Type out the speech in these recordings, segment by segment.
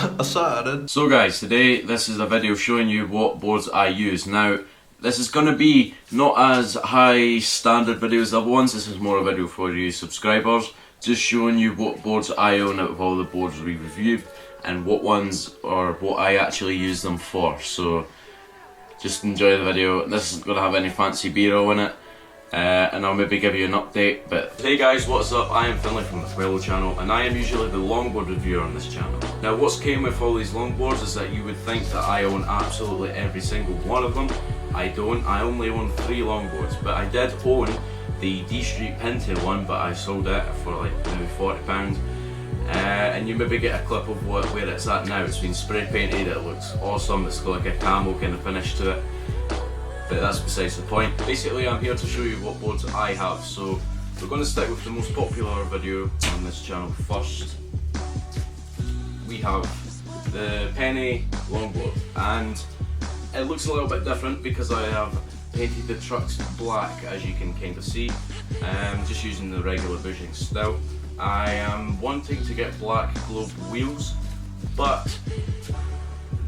I started. So guys, today this is a video showing you what boards I use. Now, this is going to be not as high standard videos as other ones. This is more a video for you subscribers, just showing you what boards I own out of all the boards we reviewed and what ones or what I actually use them for. So just enjoy the video. This isn't going to have any fancy B-roll in it. And I'll maybe give you an update. But hey guys, what's up? I am Finley from the Qwello channel, and I am usually the longboard reviewer on this channel. Now, what's came with all these longboards is that you would think that I own absolutely every single one of them. I don't. I only own 3 longboards, but I did own the D Street Pintail one, but I sold it for like maybe £40. And you maybe get a clip of where it's at now. It's been spray painted. It looks awesome. It's got like a camo kind of finish to it. But that's besides the point. Basically, I'm here to show you what boards I have. So we're going to stick with the most popular video on this channel first. We have the Penny longboard, and it looks a little bit different because I have painted the trucks black, as you can kind of see. Just using the regular bushing still. I am wanting to get black globe wheels, but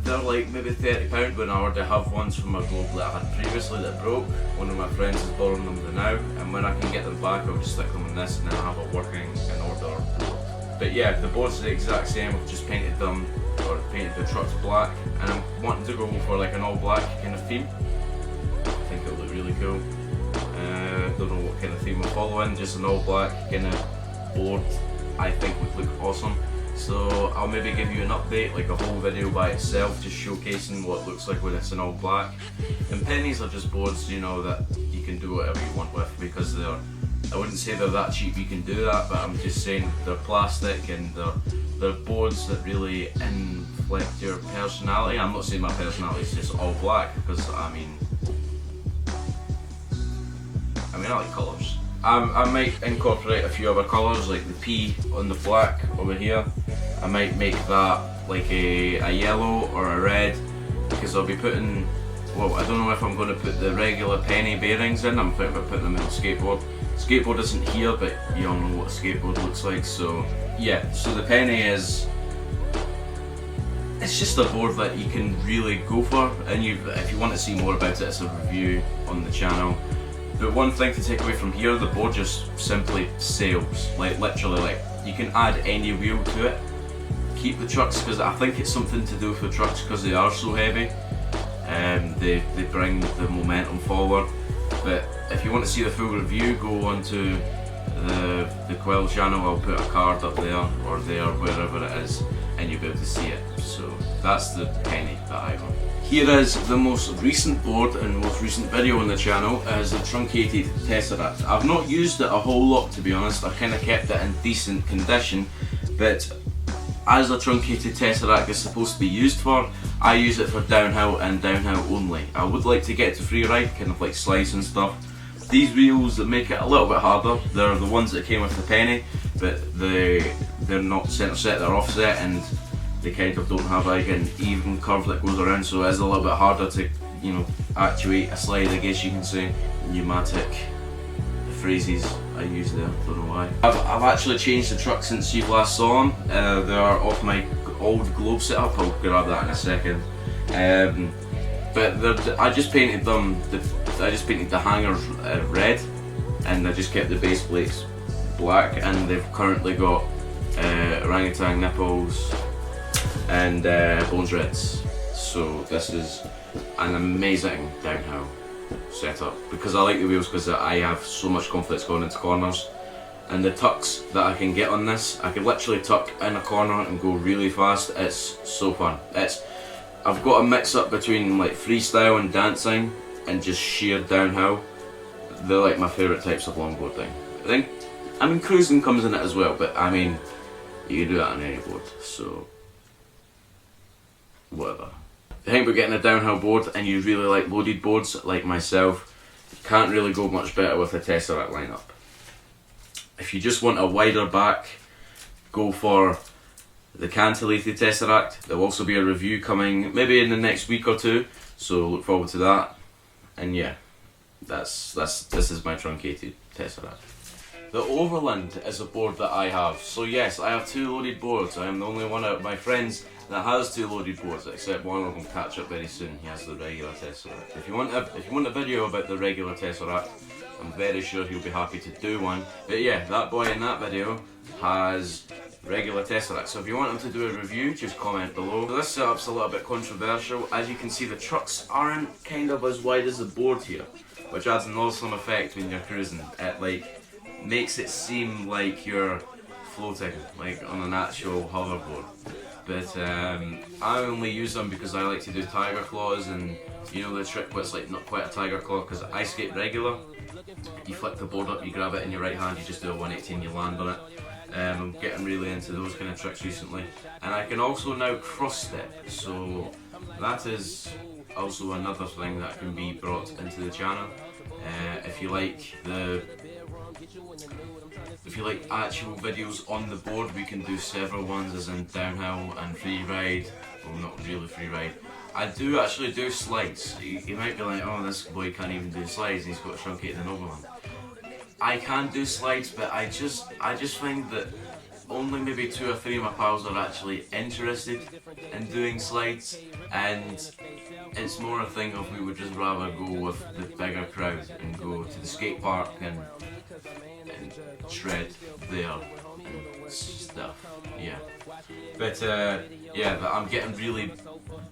they're like maybe £30 when I already have ones from a globe that I had previously that broke. One of my friends is borrowing them now, and when I can get them back I'll just stick them in this and then I'll have it working in order. But yeah, the boards are the exact same. I've just painted them, or painted the trucks black, and I'm wanting to go for like an all black kind of theme. I think it'll look really cool. Don't know what kind of theme I'm following, just an all black kind of board I think would look awesome. So I'll maybe give you an update, like a whole video by itself, just showcasing what it looks like when it's in all black. And pennies are just boards, you know, that you can do whatever you want with, because they're, I wouldn't say they're that cheap you can do that, but I'm just saying they're plastic and they're boards that really inflect your personality. I'm not saying my personality is just all black, because I mean I like colours. I might incorporate a few other colours, like the P on the black over here. I might make that like a yellow or a red, because I'll be putting, well, I don't know if I'm going to put the regular penny bearings in. I'm thinking about putting them in a skateboard. Skateboard isn't here, but you all know what a skateboard looks like. So yeah, so the penny is, it's just a board that you can really go for, and if you want to see more about it, it's a review on the channel. But one thing to take away from here, the board just simply sails. Like literally, like you can add any wheel to it. Keep the trucks, because I think it's something to do with the trucks because they are so heavy. They bring the momentum forward. But if you want to see the full review, go onto the Qwello channel. I'll put a card up there or there, wherever it is, and you'll be able to see it. So that's the penny that I own. Here is the most recent board and most recent video on the channel, is the Truncated tesseract. I've not used it a whole lot, to be honest. I kind of kept it in decent condition, but as a truncated tesseract is supposed to be used for, I use it for downhill and downhill only. I would like to get to freeride, kind of like slides and stuff. These wheels that make it a little bit harder, they're the ones that came with the penny, but they're not centre set, they're offset, and they kind of don't have like an even curve that goes around, so it is a little bit harder to, you know, actuate a slide, I guess you can say. Pneumatic, the phrases I use there, don't know why. I've actually changed the truck since you last saw them. They are off my old globe setup. I'll grab that in a second. But I just painted them. I just painted the hangers red, and I just kept the base plates black. And they've currently got orangutan nipples and bones reds. So this is an amazing downhill setup, because I like the wheels, because I have so much confidence going into corners, and the tucks that I can get on this, I can literally tuck in a corner and go really fast. It's so fun. I've got a mix up between like freestyle and dancing and just sheer downhill. They're like my favourite types of longboarding. I mean cruising comes in it as well, but I mean you can do that on any board, so whatever. The thing about getting a downhill board, and you really like loaded boards like myself, you can't really go much better with a tesseract lineup. If you just want a wider back, go for the cantilevered tesseract. There'll also be a review coming maybe in the next week or two, so look forward to that. And yeah, this is my truncated tesseract. The Overland is a board that I have. So yes, I have 2 loaded boards. I am the only one out of my friends that has 2 loaded boards, except one of them catch up very soon. He has the regular tesseract. If you want a video about the regular tesseract, I'm very sure he'll be happy to do one. But yeah, that boy in that video has regular tesseract. So if you want him to do a review, just comment below. So this setup's a little bit controversial. As you can see, the trucks aren't kind of as wide as the board here, which adds an awesome effect when you're cruising. It like makes it seem like you're floating, like on an actual hoverboard. But I only use them because I like to do tiger claws, and you know the trick where it's like not quite a tiger claw, because I skate regular. You flick the board up, you grab it in your right hand, you just do a 180 and you land on it. I'm getting really into those kind of tricks recently. And I can also now cross step, so that is also another thing that can be brought into the channel. If you like actual videos on the board, we can do several ones, as in downhill and free ride. Well, not really free ride. I do actually do slides. You might be like, oh, this boy can't even do slides, and he's got Truncated and Overland. I can do slides, but I just find that only maybe 2 or 3 of my pals are actually interested in doing slides, and it's more a thing of we would just rather go with the bigger crowd and go to the skate park and shred there and stuff. Yeah, but I'm getting really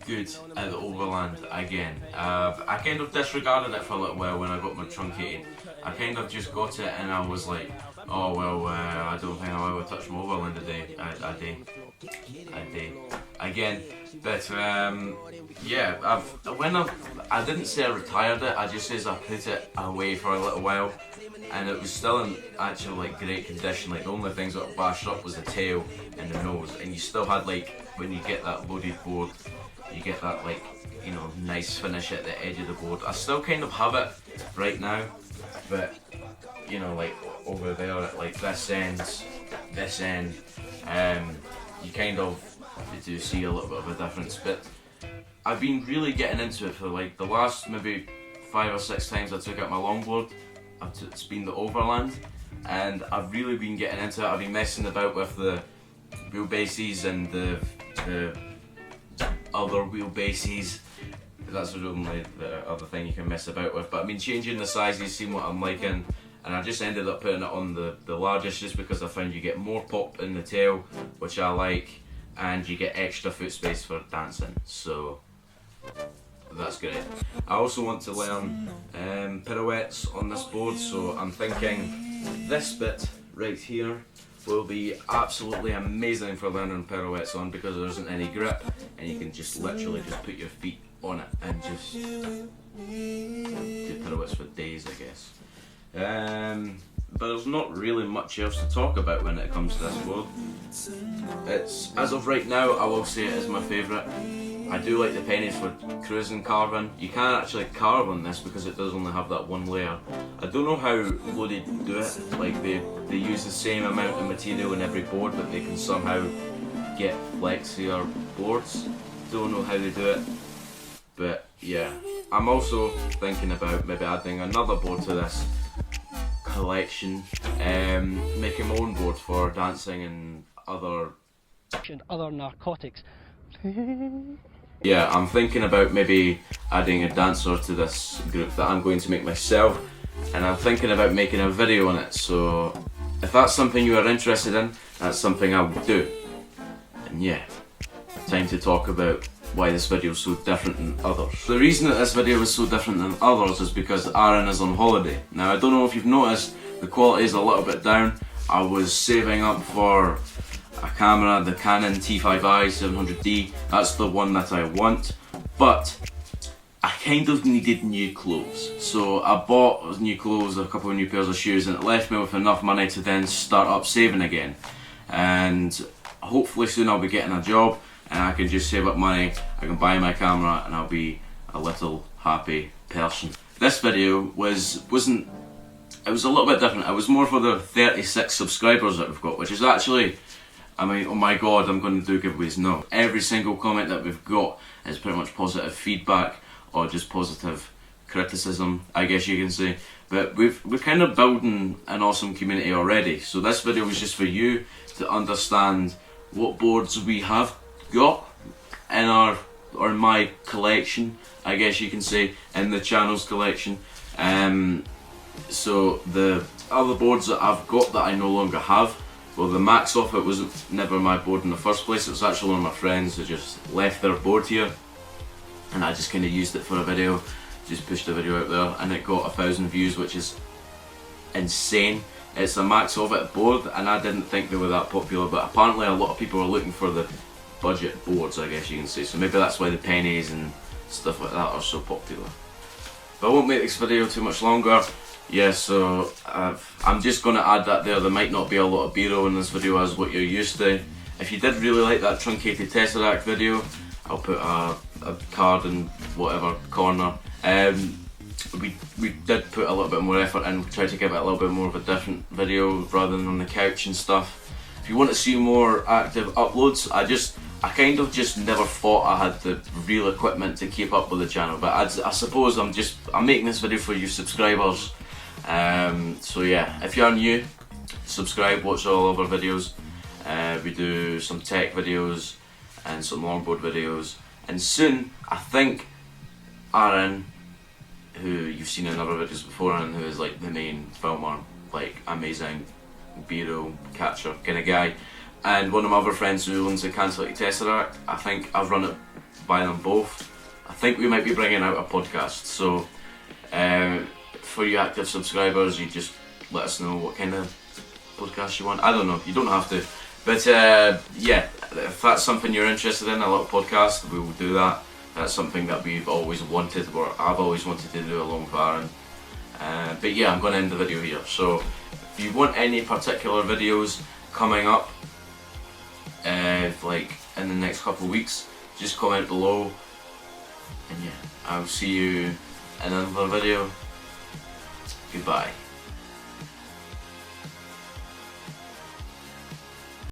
good at the Overland again. I kind of disregarded it for a little while when I got my Truncated. I kind of just got it and I was like, oh well, I don't think I'll ever touch my Overland a day again. But yeah, I didn't say I retired it. I just says I put it away for a little while, and it was still in actual like great condition. Like the only things that bashed up was the tail and the nose, and you still had like, when you get that loaded board, you get that like, you know, nice finish at the edge of the board. I still kind of have it right now, but you know, like over there at like this end, you kind of do see a little bit of a difference. But I've been really getting into it for like the last maybe 5 or 6 times I took out my longboard. It's been the Overland, and I've really been getting into it. I've been messing about with the wheelbases and the other wheelbases. That's the only other thing you can mess about with. But I've been changing the sizes, seeing what I'm liking, and I just ended up putting it on the largest just because I found you get more pop in the tail, which I like, and you get extra foot space for dancing. So that's great. I also want to learn pirouettes on this board, so I'm thinking this bit right here will be absolutely amazing for learning pirouettes on, because there isn't any grip and you can just literally just put your feet on it and just do pirouettes for days, I guess. But there's not really much else to talk about when it comes to this board. It's, as of right now, I will say it is my favourite. I do like the pennies for cruising carving. You can actually carve on this because it does only have that one layer. I don't know how Loaded do it. Like they use the same amount of material in every board, but they can somehow get flexier boards. Don't know how they do it, but yeah. I'm also thinking about maybe adding another board to this collection, making my own board for dancing and other narcotics. Yeah, I'm thinking about maybe adding a dancer to this group that I'm going to make myself, and I'm thinking about making a video on it. So if that's something you are interested in, that's something I will do. And yeah, time to talk about why this video is so different than others. The reason that this video is so different than others is because Aaron is on holiday. Now, I don't know if you've noticed, the quality is a little bit down. I was saving up for a camera, the Canon T5i 700D. That's the one that I want, but I kind of needed new clothes. So I bought new clothes, a couple of new pairs of shoes, and it left me with enough money to then start up saving again. And hopefully soon I'll be getting a job and I can just save up money, I can buy my camera, and I'll be a little happy person. This video wasn't, it was a little bit different. It was more for the 36 subscribers that we've got, which is actually, I mean, oh my god, I'm going to do giveaways. No. Every single comment that we've got is pretty much positive feedback or just positive criticism, I guess you can say. but we're kind of building an awesome community already. So this video was just for you to understand what boards we have got in in my collection, I guess you can say, in the channel's collection. So the other boards that I've got that I no longer have, well, the Max off it was never my board in the first place. It was actually one of my friends who just left their board here, and I just kind of used it for a video, just pushed the video out there, and it got 1,000 views, which is insane. It's a Max off it board, and I didn't think they were that popular, but apparently a lot of people are looking for the budget boards, I guess you can say. So maybe that's why the pennies and stuff like that are so popular. But I won't make this video too much longer. Yeah, so I'm just going to add that there. There might not be a lot of B-roll in this video as what you're used to. If you did really like that truncated tesseract video, I'll put a card in whatever corner. We did put a little bit more effort in, tried to give it a little bit more of a different video rather than on the couch and stuff. If you want to see more active uploads, I kind of just never thought I had the real equipment to keep up with the channel, but I suppose I'm making this video for you subscribers. So yeah, if you're new, subscribe, watch all of our videos. We do some tech videos and some longboard videos, and soon I think Aaron, who you've seen in other videos before, and who is like the main filmer, like amazing B-roll catcher kind of guy, and one of my other friends who owns the Truncated tesseract, I think I've run it by them both. I think we might be bringing out a podcast, so for you active subscribers, you just let us know what kind of podcast you want. I don't know, you don't have to, but yeah, if that's something you're interested in, a little podcast, we will do that. That's something that we've always wanted, or I've always wanted to do along with Aaron. But yeah, I'm going to end the video here. So if you want any particular videos coming up, like in the next couple of weeks, just comment below, and yeah, I'll see you in another video. Goodbye.